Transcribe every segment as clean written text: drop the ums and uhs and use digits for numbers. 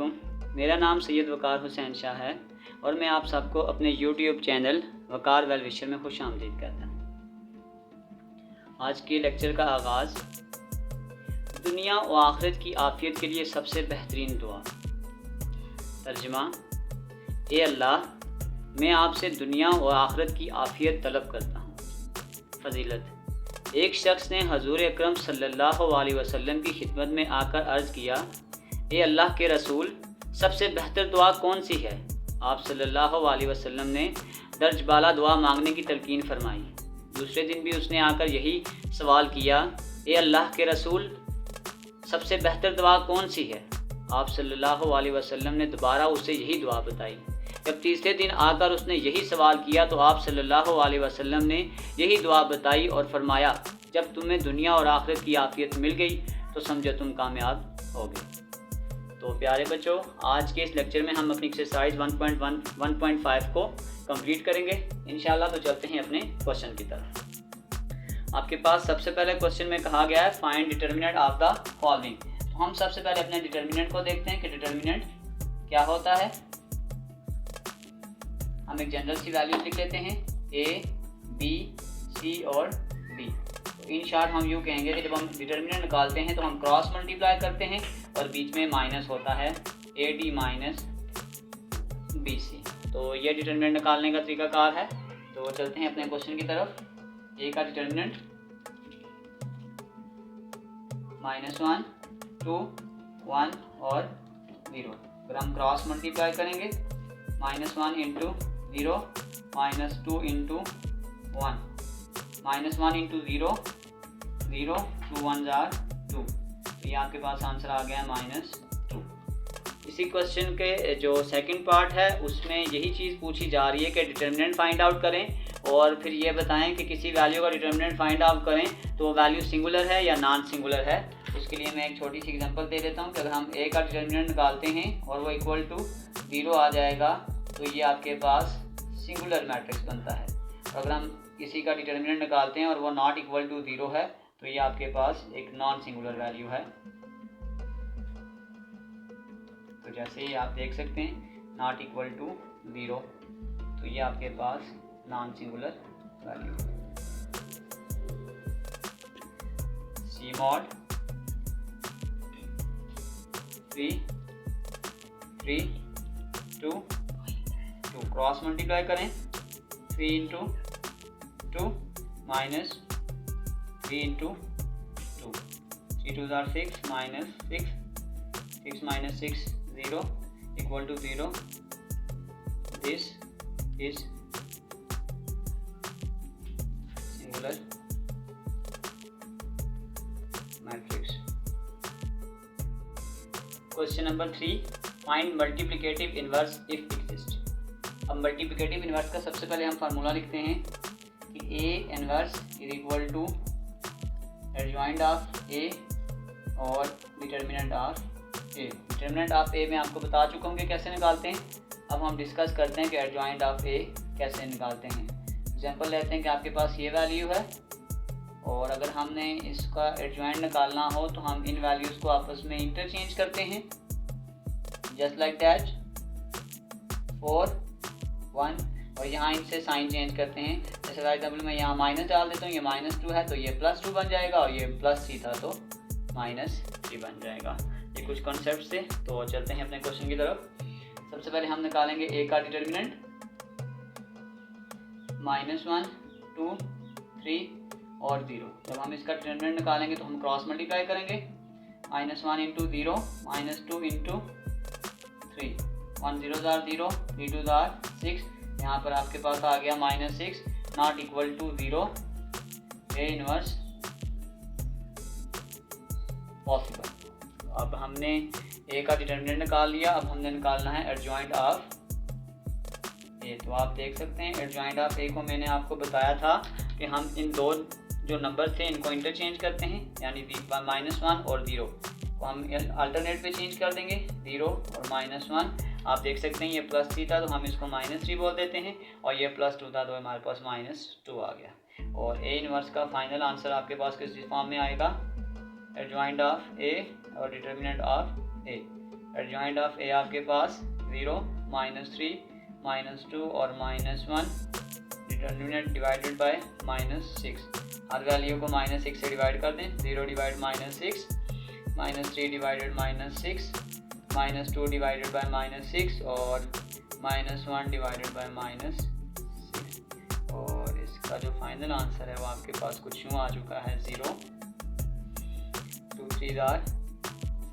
वालेकुम। मेरा नाम सैयद वकार हुसैन शाह है और मैं आप सबको अपने यूट्यूब चैनल वकार वेल विशर में खुश आमदीद कहता हूँ। आज के लेक्चर का आगाज़ दुनिया व आखिरत की आफियत के लिए सबसे बेहतरीन दुआ। तर्जुमा: ए अल्लाह, मैं आपसे दुनिया व आखिरत की आफियत तलब करता हूँ। फ़जीलत: एक शख्स ने हजूर अकरम सल्लल्लाहु अलैहि वसल्लम की खिदमत में आकर अर्ज़ किया, ए अल्लाह के रसूल, सबसे बेहतर दुआ कौन सी है? आप सल्लल्लाहु अलैहि वसल्लम ने दर्ज बाला दुआ मांगने की तलकीन फरमाई। दूसरे दिन भी उसने आकर यही सवाल किया, ए अल्लाह के रसूल, सबसे बेहतर दुआ कौन सी है? आप सल्लल्लाहु अलैहि वसल्लम ने दोबारा उसे यही दुआ बताई। जब तीसरे दिन आकर उसने यही सवाल किया तो आप सल्लल्लाहु अलैहि वसल्लम ने यही दुआ बताई और फरमाया, जब तुम्हें दुनिया और आखिरत की आफियत मिल गई तो समझो तुम कामयाब हो गए। तो प्यारे बच्चों, आज के इस लेक्चर में हम अपनी एक्सरसाइज 1.5 को कंप्लीट करेंगे इंशाल्लाह। तो चलते हैं अपने क्वेश्चन की तरफ। आपके पास सबसे पहले क्वेश्चन में कहा गया है find determinant of the following. तो हम सबसे पहले अपने डिटर्मिनेंट को देखते हैं कि डिटर्मिनेंट क्या होता है। हम एक जनरल सी वैल्यूज लिख लेते हैं, ए, बी, सी और डी। तो इन शॉर्ट हम यूँ कहेंगे कि जब हम डिटर्मिनेंट निकालते हैं तो हम क्रॉस मल्टीप्लाई करते हैं और बीच में माइनस होता है, A D minus B C. तो ये डिटर्मिनेंट निकालने का तरीकाकार है। तो चलते हैं अपने क्वेश्चन की तरफ। ए का डिटर्मिनेंट -1, 2, 1 और 0। अगर हम क्रॉस मल्टीप्लाई करेंगे, -1 इंटू 0 -2 इंटू 1, -1 इंटू 0, 0, 2 1 जार 2। तो ये आपके पास आंसर आ गया -2। इसी क्वेश्चन के जो सेकंड पार्ट है उसमें यही चीज़ पूछी जा रही है कि डिटर्मिनेंट फाइंड आउट करें और फिर ये बताएं कि किसी वैल्यू का डिटर्मिनेंट फाइंड आउट करें तो वो वैल्यू सिंगुलर है या नॉन सिंगुलर है। उसके लिए मैं एक छोटी सी एग्जांपल दे देता हूँ कि अगर हम ए का डिटर्मिनेंट निकालते हैं और वो इक्वल टू 0 आ जाएगा तो ये आपके पास सिंगुलर मैट्रिक्स बनता है। और अगर हम किसी का डिटर्मिनेंट निकालते हैं और वो नॉट इक्वल टू 0 है तो ये आपके पास एक नॉन सिंगुलर वैल्यू है। तो जैसे ही आप देख सकते हैं नॉट इक्वल टू 0, तो ये आपके पास नॉन सिंगुलर वैल्यू है। सी मॉड 3, 3, 2, 2 क्रॉस मल्टीप्लाई करें, 3 इंटू 2 माइनस 3 इंटू 2, 3 2 जार 6 minus 6, 6 minus 6 0 equal to 0। This is singular matrix. Question number 3, find multiplicative inverse if exist. अब मल्टीप्लिकेटिव इनवर्स का सबसे पहले हम फार्मूला लिखते हैं कि A inverse is equal to adjoint of A और determinant of A. Determinant of A मैं आपको बता चुका हूँ कि कैसे निकालते हैं। अब हम डिस्कस करते हैं कि एडजॉइंट ऑफ ए कैसे निकालते हैं। एग्जांपल लेते हैं कि आपके पास ये वैल्यू है और अगर हमने इसका एडजॉइंट निकालना हो तो हम इन वैल्यूज़ को आपस में इंटरचेंज करते हैं, जस्ट लाइक दैट, 4, 1, और यहाँ इनसे साइन चेंज करते हैं। जैसे फॉर एग्जाम्पल मैं यहाँ माइनस डाल देता हूँ, ये -2 है तो ये +2 बन जाएगा और ये +3 था तो -3 बन जाएगा। ये कुछ कॉन्सेप्ट थे। तो चलते हैं अपने क्वेश्चन की तरफ। सबसे पहले हम निकालेंगे ए का डिटर्मिनेंट, -1, 2, 3 और 0। जब हम इसका डिटर्मिनेंट निकालेंगे तो हम क्रॉस मल्टीप्लाई करेंगे, -1 इंटू 0 -2 इंटू 3, 1 0 जार 0, 3 2 जार 6। यहाँ पर आपके पास आ गया -6 not equal to 0। A inverse possible. अब हमने ए का डिटर्मिनेंट निकाल लिया, अब हमने निकालना है एडजॉइंट ऑफ ए। तो आप देख सकते हैं एडजॉइंट ऑफ ए को मैंने आपको बताया था कि हम इन दो जो नंबर थे इनको इंटरचेंज करते हैं, यानी -1 और 0 को हम अल्टरनेट पे चेंज कर देंगे, 0 और -1। आप देख सकते हैं ये +3 था तो हम इसको -3 बोल देते हैं और ये +2 था तो हमारे पास -2 आ गया। और ए इनवर्स का फाइनल आंसर आपके पास किस फॉर्म में आएगा, एडजॉइंट ऑफ ए और determinant of A. Adjoint of A आपके पास 0, -3, -2 और -1 डिटर्मिनेंट डिवाइडेड बाय -6। हर वैल्यू को -6 से डिवाइड कर दें। 0 डिवाइड -6, -3 डिवाइडेड -6, -2 डिवाइडेड बाय -6 और -1 डिवाइडेड बाय -6। और इसका जो फाइनल आंसर है वो आपके पास कुछ यूँ आ चुका है 0, 2 3 आर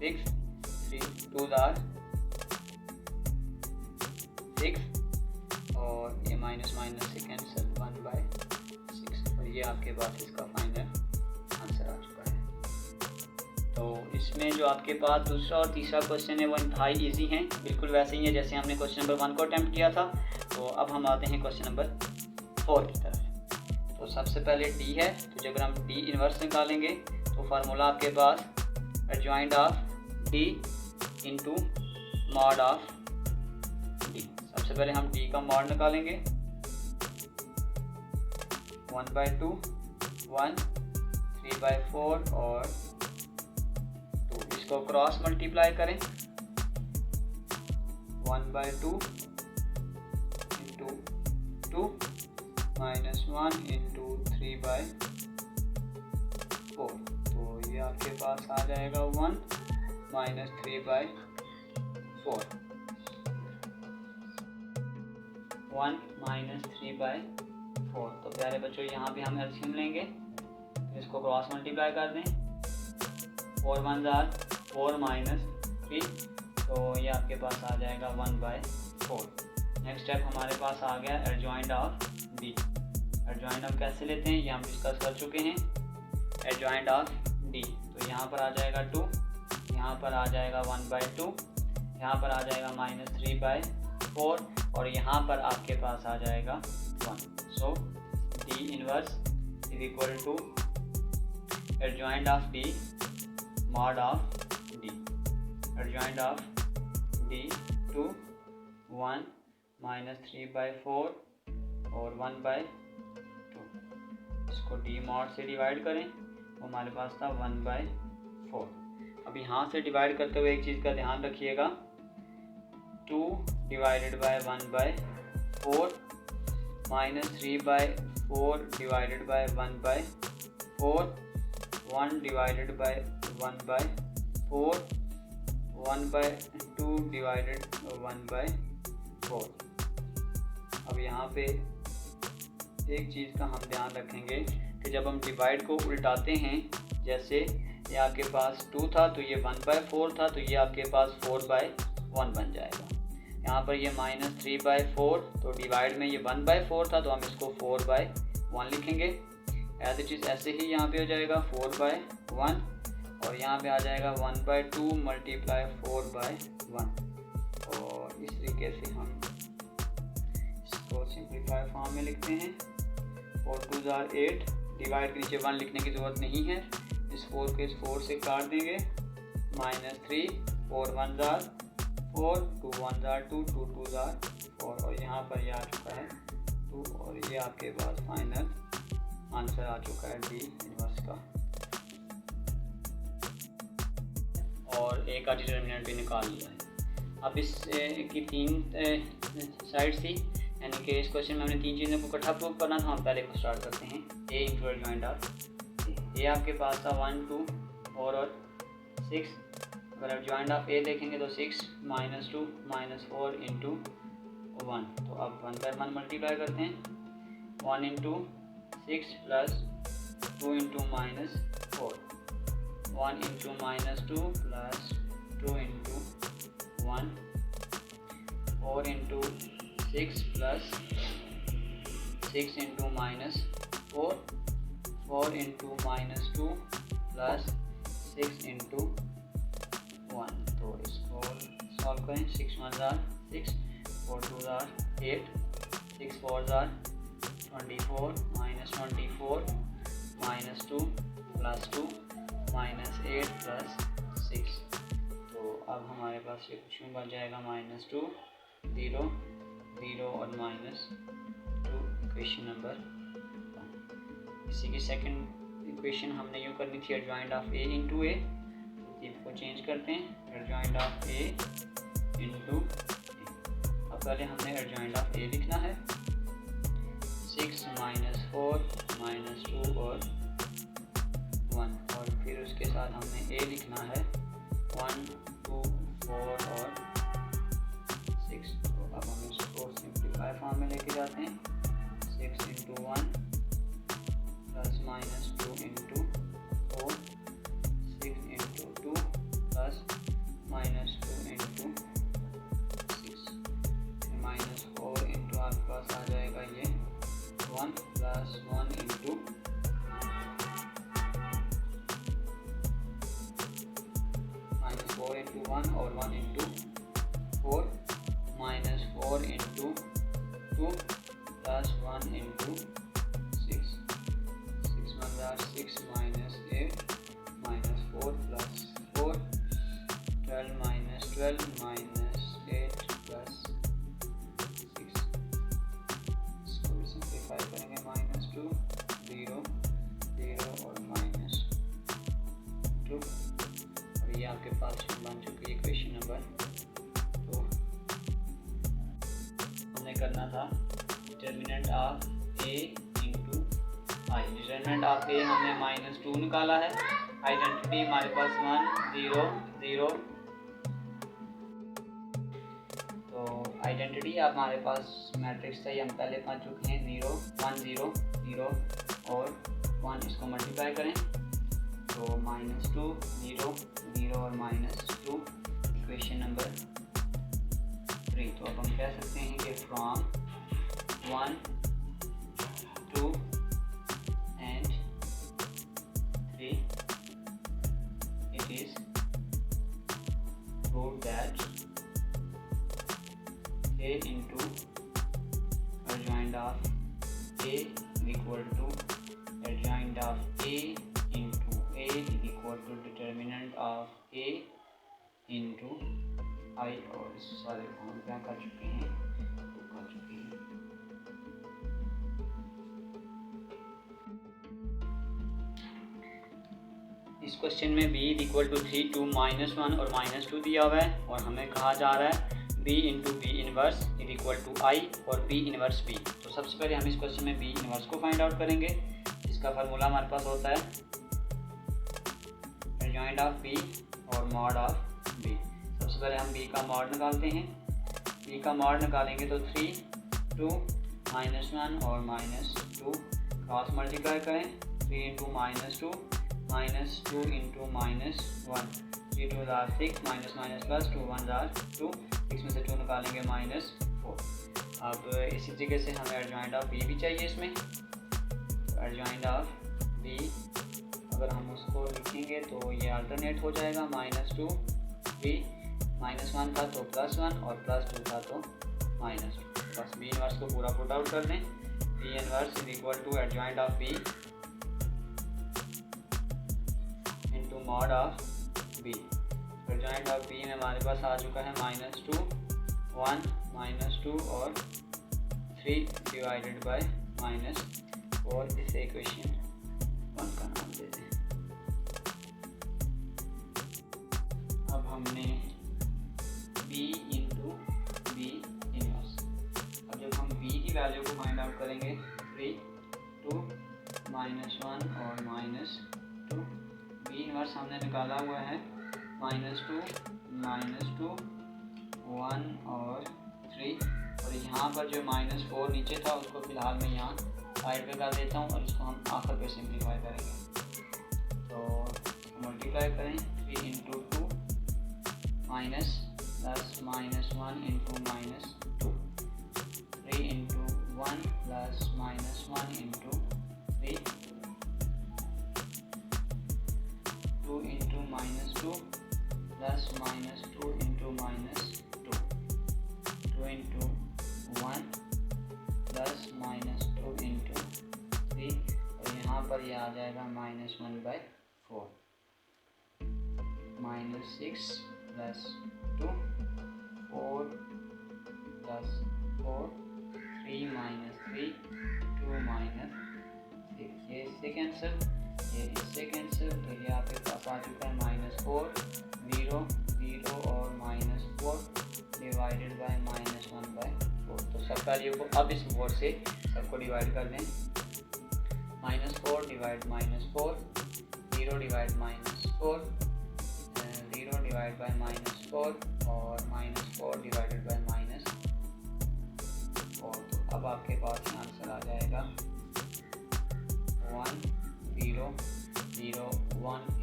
6, 3 2 आर 6 और ये माइनस से कैंसिल 1/6 और ये आपके पास इसका फाइनल आंसर आ चुका है। तो इसमें जो आपके पास दूसरा और तीसरा क्वेश्चन है वो इंतहाई इजी हैं, बिल्कुल वैसे ही है जैसे हमने क्वेश्चन नंबर 1 को अटैम्प्ट किया था। तो अब हम आते हैं क्वेश्चन नंबर 4 की तरफ। तो सबसे पहले डी है, तो जब हम डी इन्वर्स निकालेंगे तो फार्मूला आपके पास adjoint of D into mod of D. सबसे पहले हम डी का मॉड निकालेंगे 1/2, 1, 3/4 और 2। इसको क्रॉस मल्टीप्लाई करें 1/2 इंटू 2 -1 इंटू 3/4। तो ये आपके पास आ जाएगा 1 -3/4, 1 -3/4। तो प्यारे बच्चों यहाँ पे हम एलसीएम लेंगे, इसको क्रॉस मल्टीप्लाई कर दें। 4 1 4 -3, तो ये आपके पास आ जाएगा 1/4। नेक्स्ट स्टेप हमारे पास आ गया adjoint of D. Adjoint of कैसे लेते हैं ये हम डिस्कस कर चुके हैं। एडजॉइंट ऑफ डी, तो यहाँ पर आ जाएगा 2, यहाँ पर आ जाएगा 1/2, यहाँ पर आ जाएगा -3/4 और यहाँ पर आपके पास आ जाएगा 1। So D inverse is equal to adjoint of D mod of D. Adjoint of D 2, 1 -3/4 और 1/2। इसको डी मॉड से डिवाइड करें तो हमारे पास था 1/4। अब यहाँ से डिवाइड करते हुए एक चीज़ का ध्यान रखिएगा, 2 divided by 1/4 -3/4 divided by 1/4, 1 divided by 1/4, 1/2 divided 1/4। अब यहाँ पे एक चीज़ का हम ध्यान रखेंगे कि जब हम डिवाइड को उल्टाते हैं, जैसे ये आपके पास 2 था तो ये 1/4 था, तो ये आपके पास 4/1 बन जाएगा। यहाँ पर ये -3/4, तो डिवाइड में ये 1/4 था तो हम इसको 4/1 लिखेंगे। एज इट इज़ ऐसे ही यहाँ पे हो जाएगा 4/1 और यहाँ पे आ जाएगा 1/2 मल्टीप्लाई 4/1। और इस तरीके से हम इसको सिंप्लीफाई फॉर्म में लिखते हैं। 4 2 8, डिवाइड के नीचे 1 लिखने की ज़रूरत नहीं है, इस 4 को इस 4 से काट देंगे। -3, 4 1 4, 2 1 2, 2 2 4 और यहाँ पर ये आ चुका है 2 और ये आपके पास फाइनल आंसर आ चुका है डी इनवर्स का। और ए का डिटर्मिनेंट भी निकाल लिया है। अब इस की 3 साइड थी, यानी कि इस क्वेश्चन में हमने 3 चीज़ों को इकट्ठा प्रूव करना था। हम पहले को स्टार्ट करते हैं। ए इंटू एडजॉइंट ऑफ ए आपके पास था 1 2 4 और 6। अगर एडजॉइंट ऑफ ए देखेंगे तो 6 -2 -4 इंटू 1। तो अब 1/1 मल्टीप्लाई करते हैं। 1 into 6 plus 2 into -4, 1 into -2 plus 2 into 1, 4 into 6 plus 6 into -4, 4 into -2 plus 6 into 1। तो इसको सॉल्व करें। 6 1 6, 4 2 8, 6 4 24, -24 -2 प्लस 2 -8 प्लस 6। तो अब हमारे पास ये कुछ में बन जाएगा -2 0 0 और -2 इक्वेशन नंबर 1। इसी की सेकंड इक्वेशन हमने यूँ करनी थी, एडजॉइंट ऑफ ए इंटू ए। को चेंज करते हैं। एडजॉइंट ऑफ ए इंटू ए। अब पहले हमने एडजॉइंट ऑफ ए लिखना है। 6 माइनस 4 माइनस 2 और 1, और फिर उसके साथ हमने ए लिखना है 1 2 4 और 6। तो अब हम इसको सिंप्लीफाई फॉर्म में लेके जाते हैं। 6 into 1 plus minus 2 into 4, 6 into 2 plus minus 2 into 6, minus 4 into आपके पास आ जाएगा ये 1 प्लस 1 इंटू माइनस 4 इंटू 1 और 1 into 4, minus 4 into 2 plus 1 into 6, 6 1 6 minus 8 minus 4 plus 4, 12 minus 12 minus 8 plus 6। इसको सिंप्लीफाई करेंगे। माइनस 2 0 0 और माइनस 2, और ये आपके पास बन चुकी है इक्वेशन नंबर 2। हमने करना था determinant of A into I. Determinant of A हमने माइनस 2 निकाला है। आइडेंटिटी हमारे पास 1 0 0, तो आइडेंटिटी अब हमारे पास मैट्रिक्स है, हम पहले पा चुके हैं। 0 1 0 0 और 1, इसको मल्टीप्लाई करें तो माइनस 2 0 0 और माइनस 2, इक्वेशन नंबर 3। तो अब हम कह सकते हैं कि from 1 2 and 3 it is proved that a into adjoint of a equal to adjoint of a into a is equal to determinant of a into I। और इस सारे को हम क्या कर चुके हैं, कर चुके हैं। इस क्वेश्चन में b इक्वल टू 3 2 -1 और -2 दिया हुआ है, और हमें कहा जा रहा है b into B inverse is equal to I और b इनवर्स b। तो सबसे पहले हम इस क्वेश्चन में b इनवर्स को फाइंड आउट करेंगे। इसका फार्मूला हमारे पास होता है एडजॉइंट ऑफ b और मॉड ऑफ b। सबसे पहले हम b का मॉड निकालते हैं। b का मॉड निकालेंगे तो 3 2 -1 और -2 क्रॉस मल्टीप्लाई करें। 3 into -2 -2 into -1, 3 2 6 minus minus plus 2 1 2, 6 में से 2 निकालेंगे -4। अब इसी तरीके से हमें एडजॉइंट ऑफ b भी चाहिए इसमें। एडजॉइंट ऑफ b अगर हम उसको लिखेंगे तो ये अल्टरनेट हो जाएगा। -2 b, -1 था तो +1 और +2 था तो -2। बस b इनवर्स को पूरा पुट आउट कर दें। b inverse is equal to adjoint of b into mod of b। Adjoint of b में हमारे पास आ चुका है -2 1 -2 और 3 डिवाइडेड बाय -4। इसे इक्वेशन 1 का नाम दे दें। अब हमने b इंटू b इनवर्स। अब जब हम b की वैल्यू को फाइंड आउट करेंगे 3 2 -1 और -2, b इनवर्स हमने निकाला हुआ है -2 1 और 3, और यहाँ पर जो -4 नीचे था उसको फिलहाल मैं यहाँ साइड पे कर देता हूँ और इसको हम आखिर पे सिंप्लीफाई करेंगे। तो मल्टीप्लाई करें 3 into 2 minus plus -1 into -2, 3 into 1 plus -1 into 3, 2 into -2 plus -2 into -2, 2 into 1 plus -2 into 3, और यहाँ पर यह आ जाएगा -1/4, -6 प्लस 2 4 प्लस 4 3 -3 2 -6। ये इससे कैंसिल, ये इससे कैंसिल, तो ये आपके पास आ चुका है -4 0 0 और -4 डिवाइडेड बाय -1/4। तो सब वैल्यू को अब इस 4 से सबको डिवाइड कर दें। -4 डिवाइड -4, 0 डिवाइड -4, 0 डिवाइड बाय -4 और -4 डिवाइडेड बाय -4। तो अब आपके पास आंसर आ जाएगा 1 0 0 1 =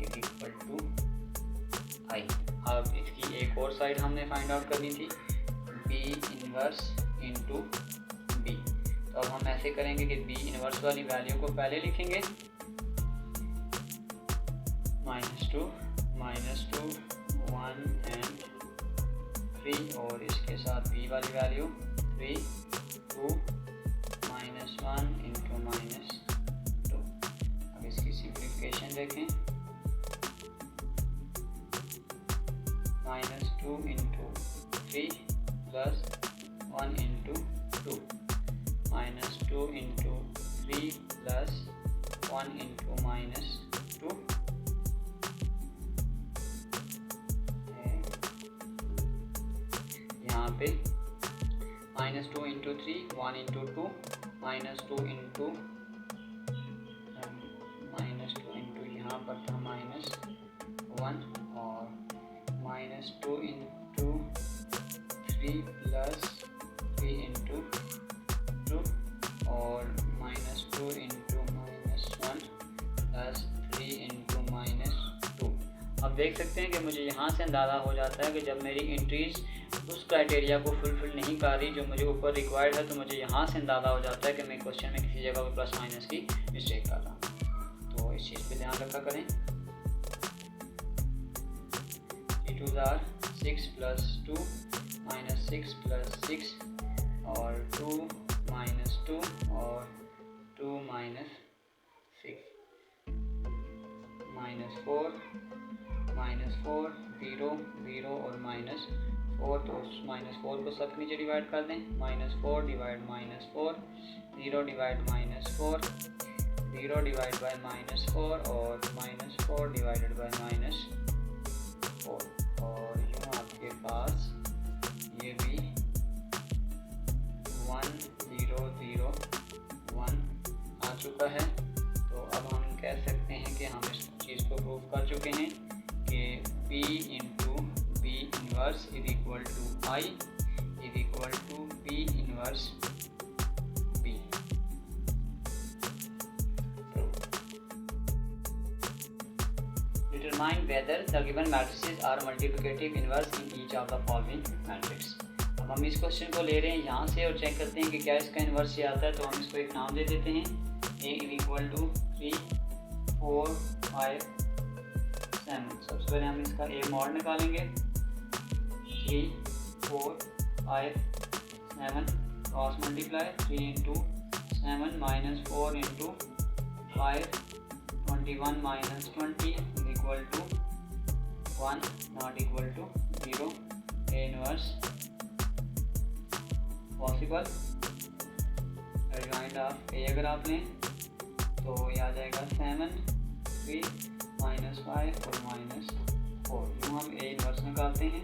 I। अब इसकी एक और साइड हमने फाइंड आउट करनी थी, B इनवर्स इंटू B। तो अब हम ऐसे करेंगे कि B इनवर्स वाली वैल्यू को पहले लिखेंगे, -2 1 एंड 3, और इसके साथ B वाली वैल्यू 3 2 -1 इंटू -2। अब इसकी सिंप्लीफिकेशन देखें, -2 into 3 plus 1 into 2, -2 into 3 plus 1 into -2, यहाँ पे -2 इंटू 3 1 इंटू 2, -2 इंटू यहाँ पर था -1 और -2 इंटू 3 प्लस 3 इंटू 2 और -2 इंटू -1 प्लस 3 इंटू -2। अब देख सकते हैं कि मुझे यहाँ से अंदाज़ा हो जाता है कि जब मेरी एंट्रीज उस क्राइटेरिया को फुलफिल नहीं कर रही जो मुझे ऊपर रिक्वायर्ड है, तो मुझे यहाँ से अंदाज़ा हो जाता है कि मैं क्वेश्चन में किसी जगह पर प्लस माइनस की मिस्टेक कर रहा हूँ। तो इस चीज़ पे ध्यान रखा करें। 3 2 6 प्लस 2 -6 प्लस 6 और 2 -2 और 2 -6 -4 -4 0 0 और -4। तो -4 को सब नीचे डिवाइड कर दें, -4 डिवाइड -4, 0 डिवाइड -4, 0 डिवाइड बाय -4 और -4 डिवाइडेड बाय -4। और यूँ आपके पास ये भी 1 0 0 1 आ चुका है। तो अब हम कह सकते हैं कि हम इस चीज़ को प्रूव कर चुके हैं कि B into B inverse is equal to I is equal to B inverse B। Determine whether the given matrices are multiplicative inverse in each of the following matrix। अब हम इस क्वेश्चन को ले रहे हैं यहाँ से और चेक करते हैं कि क्या इसका इन्वर्स ये आता है। तो हम इसको एक नाम दे देते हैं, A इज इक्वल टू 3 4 5 7। सबसे पहले हम इसका A मॉड निकालेंगे, 3 4 5 7 cross multiply 3 into 7 -4 into 5 21 -20 is equal to 1 not equal to 0। A inverse possible adjoint of A अगर आप लें तो ये आ जाएगा 7 3 -5 और -4। यूँ हम A इनवर्स निकालते हैं,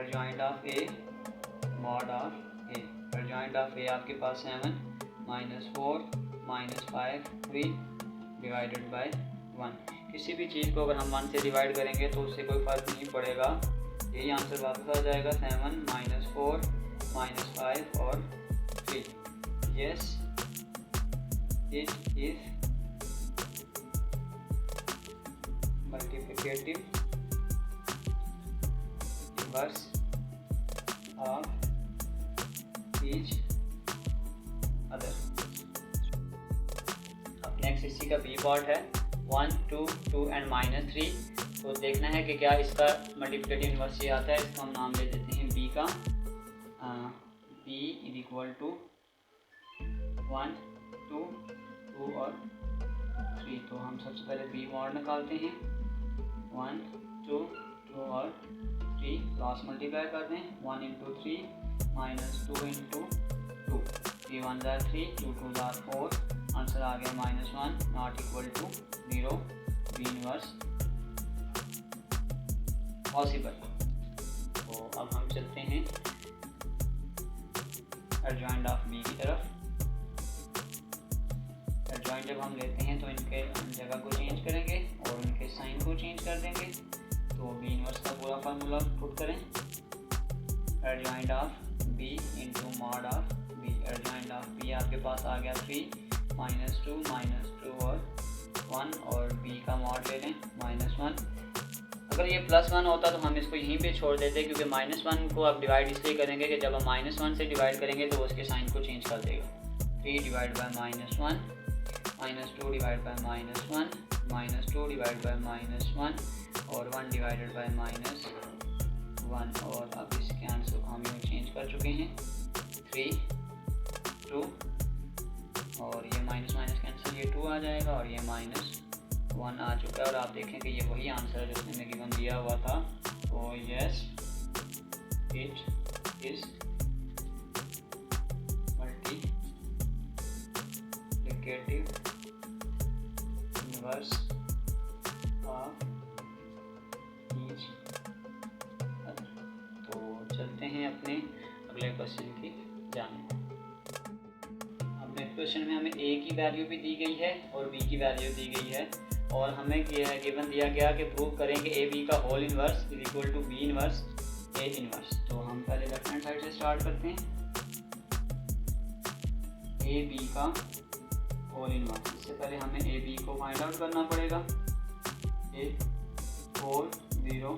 adjoint of A mod of A। Adjoint of A आपके पास 7 -4 -5 3 डिवाइडेड बाय 1। किसी भी चीज़ को अगर हम 1 से डिवाइड करेंगे तो उससे कोई फ़र्क नहीं पड़ेगा, यही आंसर वापस आ जाएगा 7 -4 -5 और 3। Yes it is multiplicative inverse of each other. अब नेक्स्ट इसी का बी पार्ट है, 1 2 2 एंड -3। तो देखना है कि क्या इसका मल्टीप्लिकेटिव इनवर्स ये आता है। इसका हम नाम दे देते हैं बी का, बी इज इक्वल टू 1 2 2 और 3। तो हम सबसे पहले बी मॉड निकालते हैं, 1 2 2 और 3 क्रॉस मल्टीप्लाई कर दें, 1 इंटू 3 -2 इंटू 2, 3 1 3 2 2 4। आंसर आ गया -1 not equal to 0। B inverse possible. तो अब हम चलते हैं एडजॉइंट ऑफ बी की तरफ। एडजॉइंट जब हम लेते हैं तो इनके जगह को चेंज करेंगे और इनके साइन को चेंज कर देंगे। तो बी इनवर्स का पूरा फार्मूला पुट करें, adjoint of B into mod of B. Adjoint of B आपके पास आ गया 3 -2 और 1, और बी का मॉड ले लें -1। अगर ये +1 होता तो हम इसको यहीं पे छोड़ देते, क्योंकि -1 को आप डिवाइड इसलिए करेंगे कि जब हम -1 से डिवाइड करेंगे तो उसके साइन को चेंज कर देगा। 3 divide by -1, -2 divide by -1, -2 divide by -1 और 1 डिवाइडेड बाय -1। और अब इसके आंसर को हम यूँ चेंज कर चुके हैं 3 2, और ये माइनस कैंसिल, ये 2 आ जाएगा और ये -1 आ चुका है। और आप देखें कि ये वही आंसर है जो उसने गिवन दिया हुआ था। तो yes, it is multiplicative inverse of each other. तो चलते हैं अपने अगले क्वेश्चन की जानिब। क्वेश्चन में हमें ए की वैल्यू भी दी गई है और बी की वैल्यू दी गई है, और हमें गिवन दिया गया कि प्रूव करें कि ए बी का whole inverse is equal to B inverse A inverse. तो हम पहले लेफ्ट हैंड साइड से स्टार्ट करते हैं। ए बी का होल इनवर्स, इससे पहले हमें ए बी को फाइंड आउट करना पड़ेगा। ए 4 0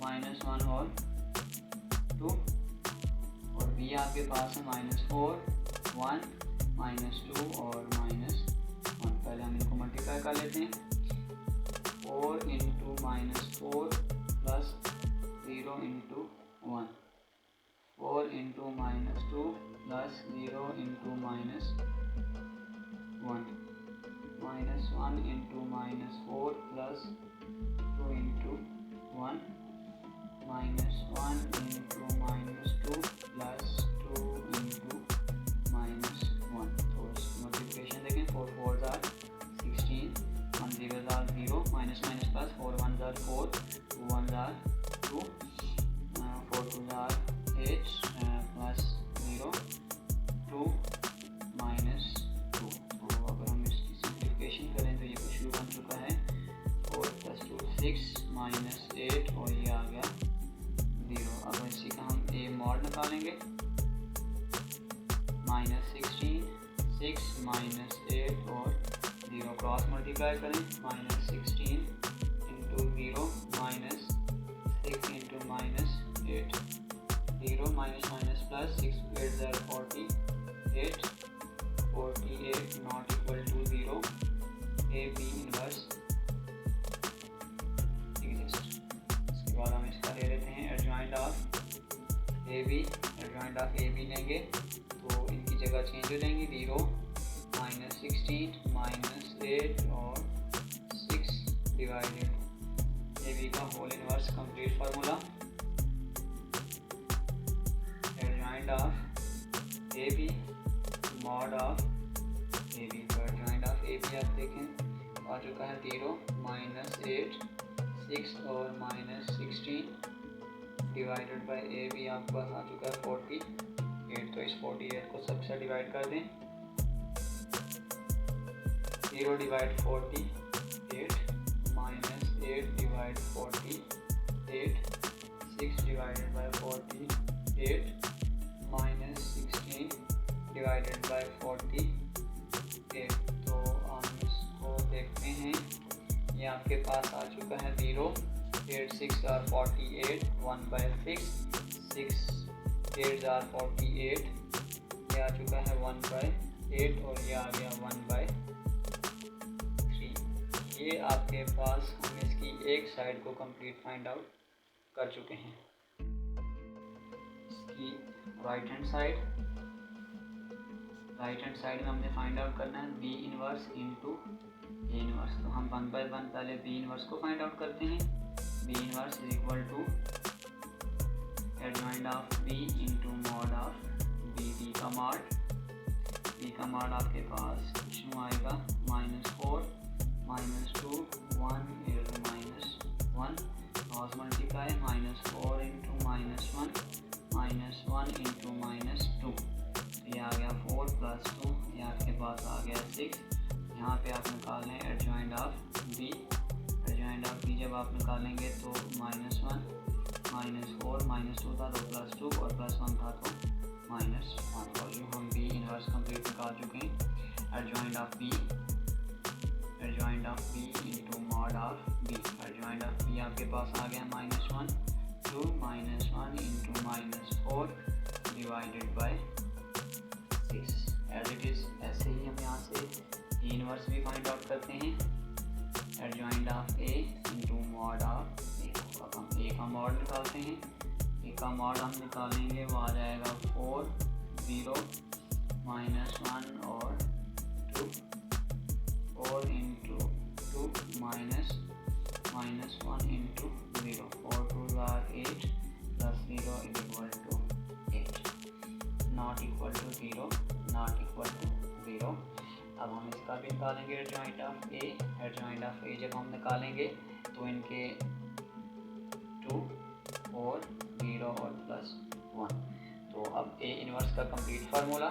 -1 और 2, और बी आपके पास है -4 1 -2 और -1। पहले हम इनको मल्टीप्लाई कर लेते हैं। 4 into -4 plus 0 into 1, 4 into -2 plus 0 into -1, -1 into -4 plus 2 into 1, -1 into -2 plus 2 into -1। तो मल्टीप्लिकेशन देखें, 4 4s are 16, 1 0s are 0, minus plus 4 1s are 4, 2 1s are 2, 4 2s are 8, plus 0 2 -2। तो अगर हम इसकी सिंप्लीफिकेशन करें तो ये कुछ भी बन चुका है, 4 + 2 6 -8 और ये आ गया 0। अब इसी का हम ए मॉड निकालेंगे, -16 6 -8 और 0 क्रॉस मल्टीप्लाई करें, -16 into 0 -6 into -8, 0 plus 6 8 are 48, 48 not equal to 0। A B inverse exist. इसके बाद हम इसका ले लेते हैं adjoint of A B. Adjoint of A B लेंगे तो इनकी जगह चेंज हो जाएंगी, 0 -16 -8 और 6 डिवाइडेड ए बी का whole inverse complete formula. Adjoint of A B mod of A B. तो एडजॉइंट ऑफ ए बी आप देखें आ चुका है 0 -8 6 और -16 डिवाइडेड बाय ए बी आपके पास आ चुका है 48। तो इस 48 को सबसे डिवाइड कर दें, 0 divide 48 -8 divide 48, 6 divided by 48 -16 divided by 48। तो हम इसको देखते हैं, ये आपके पास आ चुका है 0 8 6 are 48, 1/6, 6 8 are 48, ये आ चुका है 1/8 और ये आ गया 1/3। ये आपके पास हम इसकी एक साइड को कंप्लीट फाइंड आउट कर चुके हैं। इसकी राइट हैंड साइड में हमने फाइंड आउट करना है B inverse into A inverse. तो हम 1 by 1 पहले बी इनवर्स को फाइंड आउट करते हैं। B inverse is equal to adjoint of B into mod of B. B का मॉड आपके पास कुछ आएगा -4 -2 1 -1 क्रॉस मल्टीप्लाई -4 इंटू -1 -1 इंटू -2, तो ये आ गया 4 + 2, ये आपके पास आ गया 6। यहाँ पे आप निकाल लें adjoint of B. Adjoint of B जब आप निकालेंगे तो -1 -4 -2 था तो +2 और +1 था तो -1। और जो हम बी इनवर्स कंप्लीट निकाल चुके हैं। Adjoint of B into mod of B. Adjoint of B आपके पास आ गया -1 2 -1 into -4 divided by 6 as it is. ऐसे ही हम यहाँ से ए इनवर्स भी फाइंड आउट करते हैं। Adjoint of A into mod of A. अब हम ए का मॉड निकालते हैं। ए का मॉड हम निकालेंगे, वो आ जाएगा 4 0 -1 और 2 4 into 2 -1 into 0 4 2 are 8 + 0 = 8 not equal to 0। अब हम इसका भी निकालेंगे adjoint of A. Adjoint of A जब हम निकालेंगे तो इनके 2 और 0 और +1। तो अब ए इनवर्स का complete formula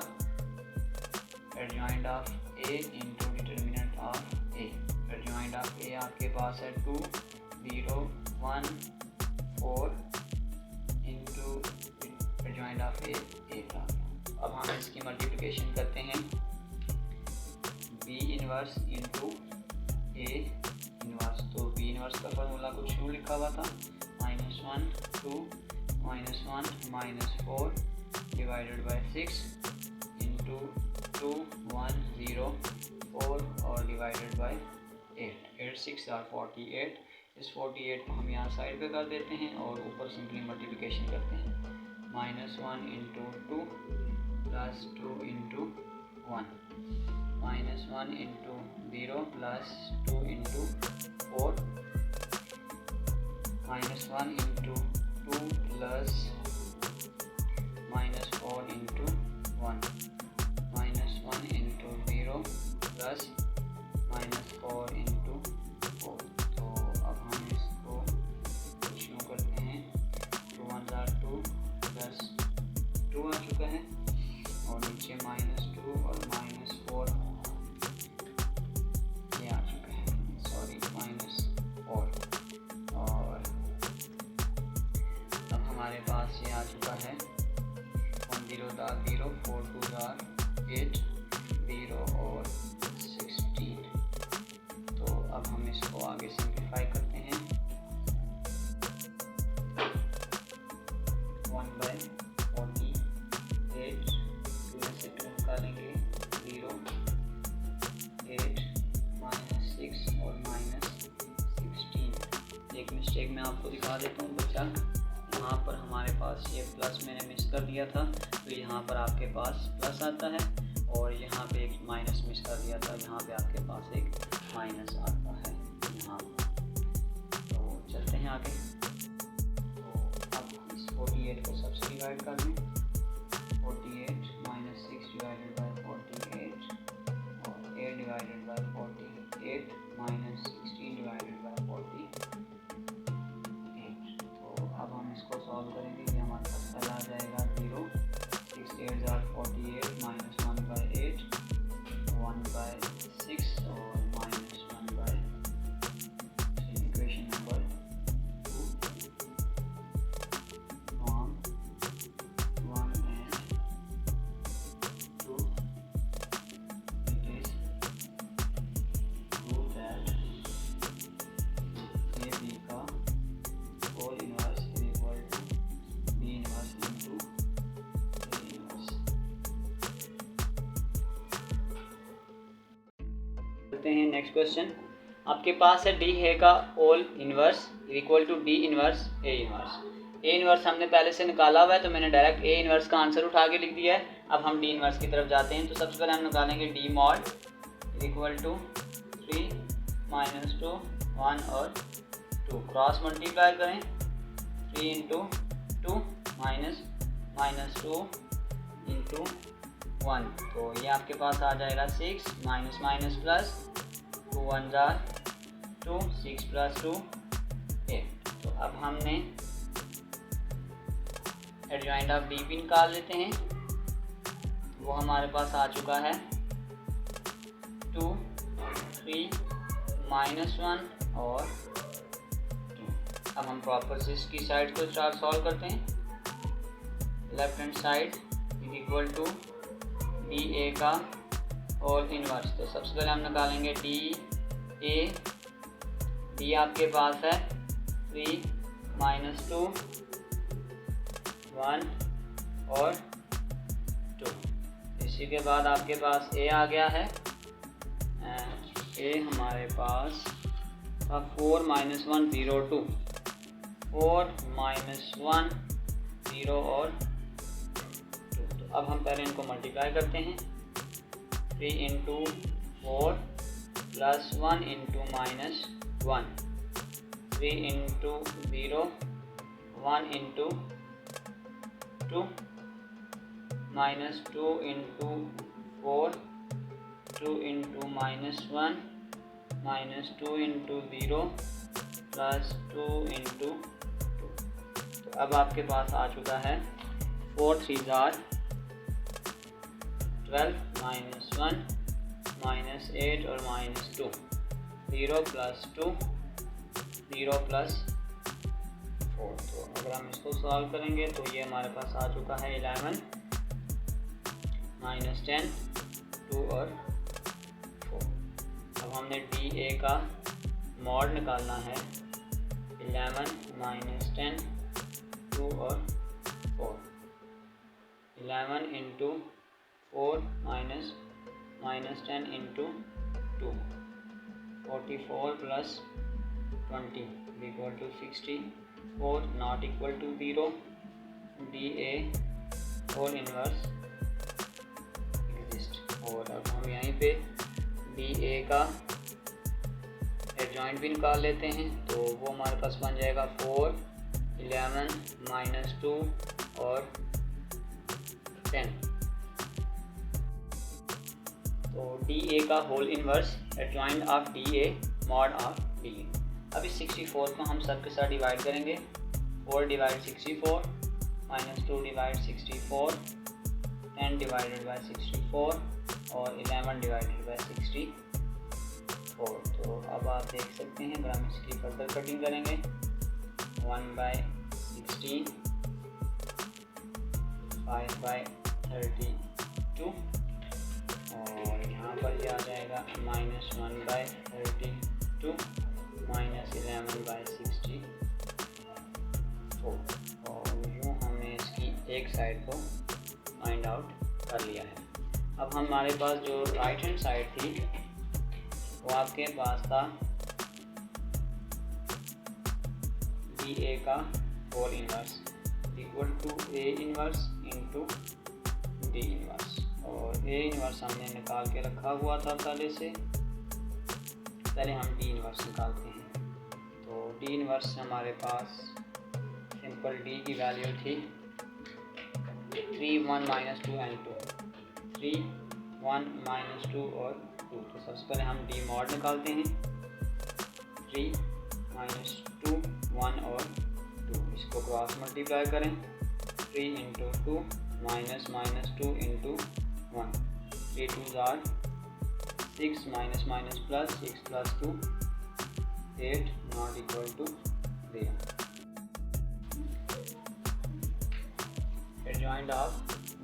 adjoint of A into determinant of A. Adjoint of A आपके पास है 2 0 1 4 इंटू एडजॉइंट ऑफ ए 8। अब हम इसकी मल्टीप्लिकेशन करते हैं, B inverse into A inverse. तो बी इनवर्स का फार्मूला कुछ यूँ लिखा हुआ था, -1 2 -1 -4 डिवाइडेड बाय 6 इंटू 2 1 0 4 और डिवाइडेड बाय 8। 8 6 आर 48। इस 48 को हम यहाँ साइड पे कर देते हैं और ऊपर सिंपली मल्टीप्लिकेशन करते हैं। -1 into 2 + 2 into 1 -1 into 0 + 2 into 4 -1 into 2 + -4 into 1 -1 into 0 + -4 into 4। तो अब हम इसको शुरू करते हैं। 2 1 2 + 2 आ चुका है और नीचे -2 और -4 ये आ चुका है, -4। और अब हमारे पास ये आ चुका है 1 0 0 4 2 8 0 और 16। तो अब हम इसको आगे सिंप्लीफाई करते हैं। 1/48 2 में से 2 निकालेंगे 0 8 -6 और -16। एक मिस्टेक मैं आपको दिखा देता हूँ बच्चा, यहाँ पर हमारे पास ये प्लस मैंने मिस कर दिया था, तो यहाँ पर आपके पास प्लस आता है और यहाँ पे एक माइनस मिस कर दिया था, यहाँ पे आपके पास एक माइनस आता है यहाँ पर। तो चलते हैं आगे। तो अब इस 48 को सबसे डिवाइड कर दें। 48 -6 डिवाइडेड बाय 48 और 8 डिवाइडेड बाय 48 -16 डिवाइडेड बाय 48। तो अब हम इसको सॉल्व करेंगे। ये हमारे पास कल आ जाएगा 0 6 8 48 -1/8 1/6 और -1/3। Equation number 2 1 and 2 it is proof that AB का whole inverse is equal to B inverse into A inverse. चलते हैं नेक्स्ट क्वेश्चन। आपके पास है डी है का whole inverse equal to D inverse A inverse. A inverse हमने पहले से निकाला हुआ है तो मैंने डायरेक्ट ए इनवर्स का आंसर उठा के लिख दिया है। अब हम डी इनवर्स की तरफ जाते हैं। तो सबसे पहले हम निकालेंगे डी मॉड इक्वल टू 3 -2 1 और 2। क्रॉस मल्टीप्लाई करें 3 इंटू 2 -2 इंटू 1। तो ये आपके पास आ जाएगा 6 - प्लस 2 1 2 6 + 2 8। तो अब हमने एडजॉइंट ऑफ डी भी निकाल लेते हैं। वो हमारे पास आ चुका है 2, 3, -1 और 2। अब हम प्रॉपर्टीज की साइड को सॉल्व करते हैं। Left hand side is equal to D A का होल इनवर्स। तो सबसे पहले हम निकालेंगे डी ए। डी आपके पास है 3, -2, 1 और 2। इसी के बाद आपके पास ए आ गया है। ए हमारे पास था 4, -1, 0, 2। 4, -1, 0 और 2। तो अब हम पहले इनको मल्टीप्लाई करते हैं। 3 × 4 + 1 × -1, 3 × 0, 1 × 2, -2 × 4, 2 × -1, -2 × 0 + 2 × 2। तो अब आपके पास आ चुका है 4 3 12, -1, -8 और -2, 0 + 2, 0 + 4। तो अगर हम इसको सॉल्व करेंगे तो ये हमारे पास आ चुका है 11, -10, 2 और 4। अब हमने डी ए का मॉड निकालना है। 11 -10, 2 और 4। 11 × 4 -10 × 2, 44 + 20 = 64, not equal to 0। D A whole inverse exist. और अब हम यहीं पे डी ए का एडजॉइंट भी निकाल लेते हैं। तो वो हमारे पास बन जाएगा 4, 11 -2 और 10। तो डी ए का whole inverse adjoint of D A mod of D A. अभी 64 को हम सब के साथ डिवाइड करेंगे। 4 / 64, -2 / 64, 10 / 64 और 11 / 64। तो अब आप देख सकते हैं, अगर हम इसकी फर्दर कटिंग करेंगे 1/16, 5/32 और यहाँ पर ये आ जाएगा -1/32 -11/64। और यूँ हमने इसकी एक साइड को फाइंड आउट कर लिया है। अब हमारे पास जो राइट हैंड साइड थी वो आपके पास था डी ए का whole inverse equal to A inverse into D inverse. और ए इनवर्स हमने निकाल के रखा हुआ था पहले से। पहले हम डी इनवर्स निकालते हैं। तो डी इनवर्स हमारे पास सिंपल डी की वैल्यू थी 3, 1, -2 and 2, 3, 1, -2 और 2। तो सबसे पहले हम डी मॉड निकालते हैं। 3, -2, 1 और 2। इसको क्रॉस मल्टीप्लाई करें। 3 × 2 -2 × 1, 3 2s are 6, -+ 6 + 2, 8, not equal to 0। Adjoint of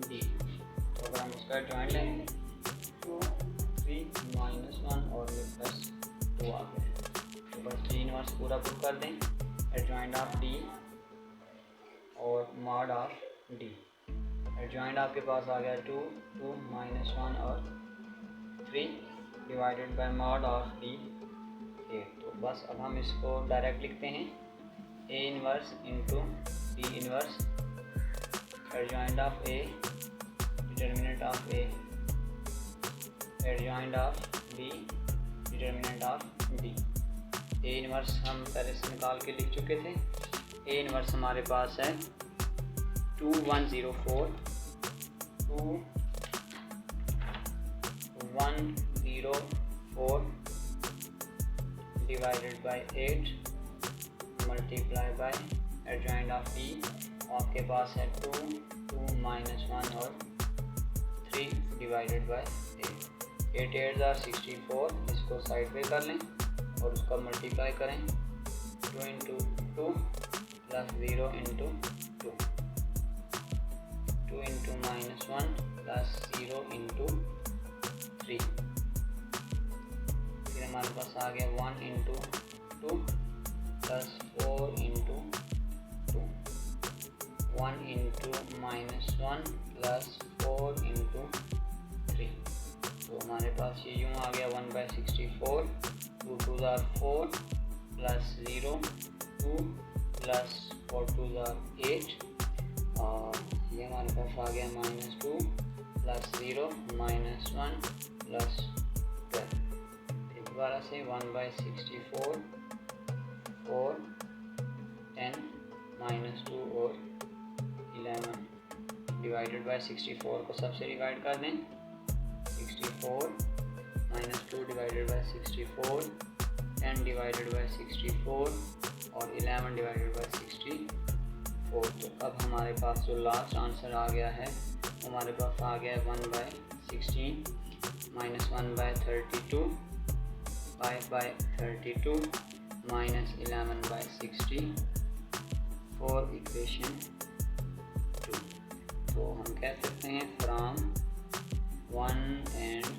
D. तो अगर हम इसका एडजॉइंट लेंगे 2, 3, -1 और ये +2 आ गए। तो बस डी इनवर्स पूरा पुट कर दें। एडजॉइंट ऑफ डी और मॉड ऑफ डी। एडजॉइंट आपके पास आ गया 2, 2, -1 और 3 divided by mod of D 8। तो बस अब हम इसको डायरेक्ट लिखते हैं। ए inverse into D inverse adjoint of A determinant of A adjoint of D determinant of D. A inverse हम पहले से निकाल के लिख चुके थे। ए इनवर्स हमारे पास है 2104 2104 divided by 8 multiply by adjoint of D, आपके पास है 2, 2 माइनस 1 और 3 डिवाइडेड बाय 8। 8 8 are 64, इसको साइड पे कर लें और उसका मल्टीप्लाई करें। 2 into 2 plus 0 into 2, 2 into minus 1 plus 0 into 3। फिर हमारे पास आ गया 1 into 2 plus 4 into 2, 1 into minus 1 plus 4 into 3। तो हमारे पास ये यूँ आ गया 1/64, 2 2 are 4 प्लस 0 2 प्लस 4 2 are 8, और ये हमारे पास आ गया -2 प्लस 0 माइनस 1 प्लस 12। फिर दोबारा से 1/64, 4 10 -2 और 11 डिवाइडेड बाय 64 को सबसे डिवाइड कर दें। 64 -2 डिवाइडेड बाय 64, 10 डिवाइडेड बाय 64 और 11 डिवाइडेड बाय 64। तो अब हमारे पास जो लास्ट आंसर आ गया है हमारे पास आ गया 1/16 माइनस 1/32, 5/32 माइनस 11/60 फॉर इक्वेशन 2। तो हम कह सकते हैं from 1 and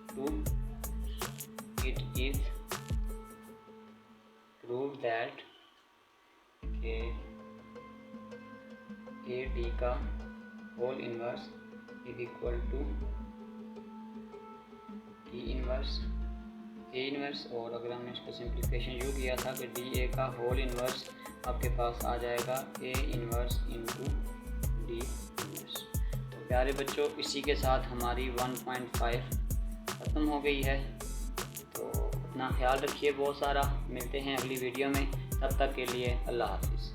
2 it is proved that AD का whole inverse is equal to D inverse A inverse. और अगर हमने इसको सिंप्लीफिकेशन यूँ किया था कि DA का होल इन्वर्स आपके पास आ जाएगा A inverse into D inverse. तो प्यारे बच्चों, इसी के साथ हमारी 1.5 ख़त्म हो गई है। तो अपना ख्याल रखिए बहुत सारा, मिलते हैं अगली वीडियो में, तब तक के लिए अल्लाह हाफिज़।